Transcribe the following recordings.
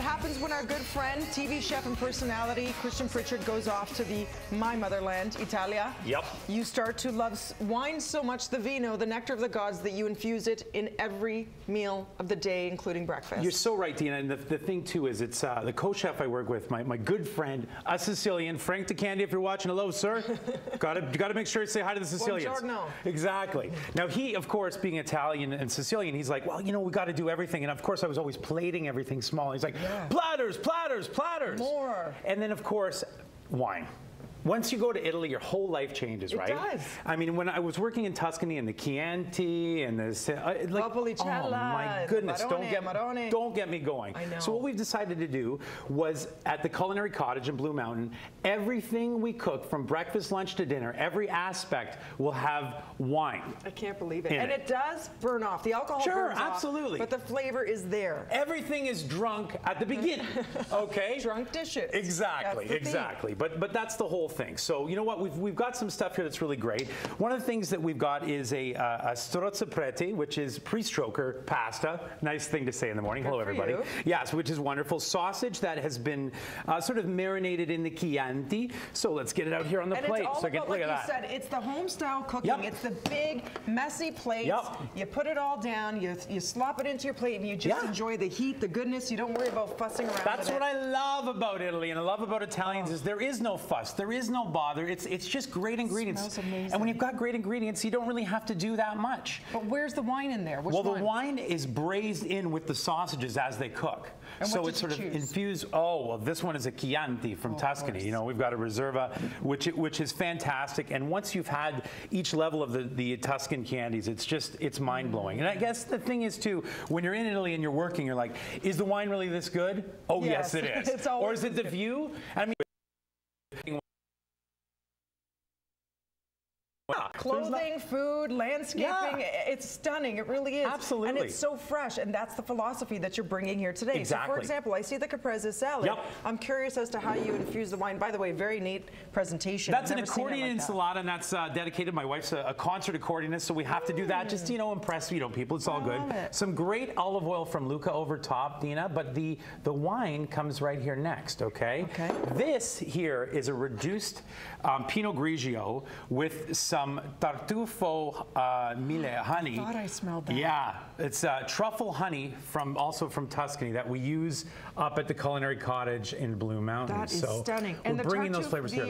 happens when our good friend, TV chef and personality, Christian Pritchard, goes off to my motherland, Italia. Yep. You start to love wine so much, the Vino, the nectar of the gods, that you infuse it in every meal of the day, including breakfast. You're so right, Dina. And the thing, too, is it's the co-chef I work with, my good friend, a Sicilian, Frank DeCandy, if you're watching. Hello, sir. Gotta make sure you say hi to the Sicilians. Buongiorno. Exactly. Now, he, of course, being Italian and Sicilian, he's like, well, you know, we got to do everything. And, of course, I was always plating everything small. He's like, platters, platters, platters. More. And then, of course, wine. Once you go to Italy, your whole life changes, right? It does. I mean, when I was working in Tuscany and the Chianti and the like, oh my goodness, don't get me going. I know. So what we've decided to do was at the Culinary Cottage in Blue Mountain, everything we cook from breakfast, lunch to dinner, every aspect will have wine. I can't believe it. And it does burn off. The alcohol burns off. Absolutely. But the flavor is there. Everything is drunk at the beginning. Okay? Drunk dishes. Exactly, exactly. But that's the whole thing. So you know what? We've got some stuff here that's really great. One of the things that we've got is a strozzo preti, which is pre-stroker pasta. Nice thing to say in the morning. Hello, everybody. Yes, which is wonderful. Sausage that has been sort of marinated in the Chianti. So let's get it out here on the plate. It's all so about, like you said, it's the home-style cooking. Yep. It's the big, messy plates. Yep. You put it all down. You slop it into your plate, and you just enjoy the heat, the goodness. You don't worry about fussing around. That's what I love about Italy, and I love about Italians is there is no fuss. There is no bother. It's just great ingredients. It smells amazing. And when you've got great ingredients, you don't really have to do that much. But where's the wine in there? Which well, the wine is braised in with the sausages as they cook. And so it's sort of infused. Oh, well, this one is a Chianti from Tuscany. You know, we've got a Reserva, which is fantastic. And once you've had each level of the Tuscan Chiantis, it's mind-blowing. And I guess the thing is, too, when you're in Italy and you're working, you're like, is the wine really this good? Oh, yes it is. Or is it the view? I mean, clothing, food, landscaping, it's stunning. It really is. Absolutely. And it's so fresh, and that's the philosophy that you're bringing here today. Exactly. So, for example, I see the caprese salad. Yep. I'm curious as to how you infuse the wine. By the way, very neat presentation. That's an accordion enchilada, and that's dedicated. My wife's a concert accordionist, so we have to do that just to, impress, people. It's all good. Some great olive oil from Luca over top, Dina, but the wine comes right here next, okay? This here is a reduced Pinot Grigio with some Tartufo Mille honey. I thought I smelled that. Yeah, it's truffle honey also from Tuscany that we use up at the Culinary Cottage in Blue Mountain. That is stunning. And we're bringing those flavors here.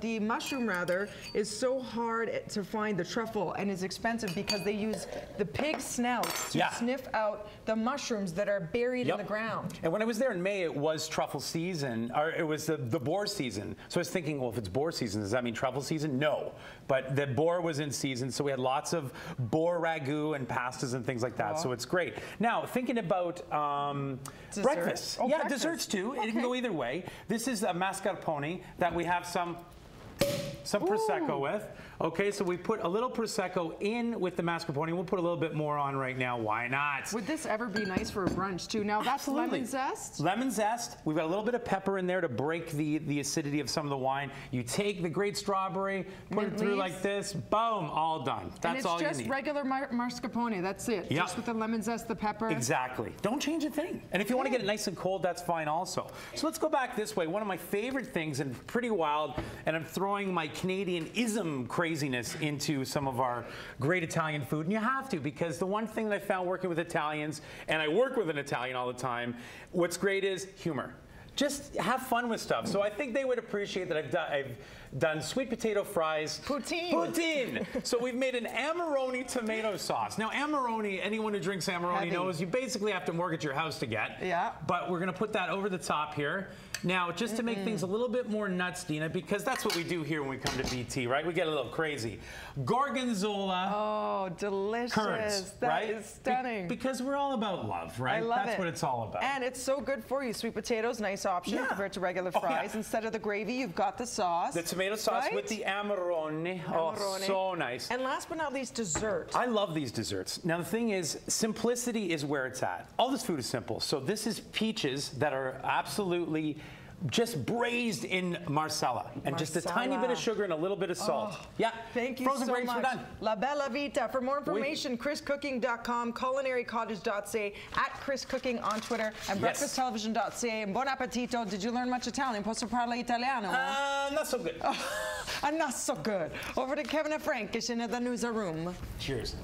The mushroom, rather, is so hard to find, the truffle, and is expensive because they use the pig snouts to sniff out the mushrooms that are buried in the ground. And when I was there in May, it was truffle season, or it was the boar season. So I was thinking, well, if it's boar season, does that mean truffle season? No. But the boar was in season, so we had lots of boar ragu and pastas and things like that. So it's great. Now, thinking about breakfast. Breakfast. Desserts too. It can go either way. This is a mascarpone that we have some Prosecco with. Okay, so we put a little Prosecco in with the mascarpone. We'll put a little bit more on right now. Why not? Would this ever be nice for a brunch, too? Now, that's lemon zest? Lemon zest. We've got a little bit of pepper in there to break the acidity of some of the wine. You take the great strawberry, put it through like this, boom, all done. That's all you need. And it's just regular mascarpone. That's it. Just with the lemon zest, the pepper. Exactly. Don't change a thing. And if you want to get it nice and cold, that's fine also. So let's go back this way. One of my favorite things, and pretty wild, and I'm throwing my Canadian-ism craziness into some of our great Italian food, and you have to, because the one thing that I found working with Italians, and I work with an Italian all the time, what's great is humor. Just have fun with stuff. So I think they would appreciate that I've done sweet potato fries. Poutine. Poutine. So we've made an Amarone tomato sauce. Now Amarone, anyone who drinks Amarone knows you basically have to mortgage your house to get. Yeah. But we're going to put that over the top here. Now, just to make things a little bit more nuts, Dina, because that's what we do here when we come to BT, right? We get a little crazy. Gorgonzola. Oh, delicious. Currants, that is stunning. Because we're all about love, right? I love That's what it's all about. And it's so good for you. Sweet potatoes, nice option compared to regular fries. Instead of the gravy, you've got the sauce. The tomato sauce with the Amarone. Oh, so nice. And last but not least, dessert. I love these desserts. Now, the thing is, simplicity is where it's at. All this food is simple. So this is peaches that are absolutely just braised in Marsala. And just a tiny bit of sugar and a little bit of salt. Yeah. Thank you Frozen so grapes, much. we're done. La Bella Vita. For more information, chriscooking.com, culinarycottage.ca, @chriscooking on Twitter, and breakfasttelevision.ca. And buon appetito. Did you learn much Italian? Posso parlare italiano? Not so good. Not so good. Over to Kevin and Frank in the newsroom. Cheers.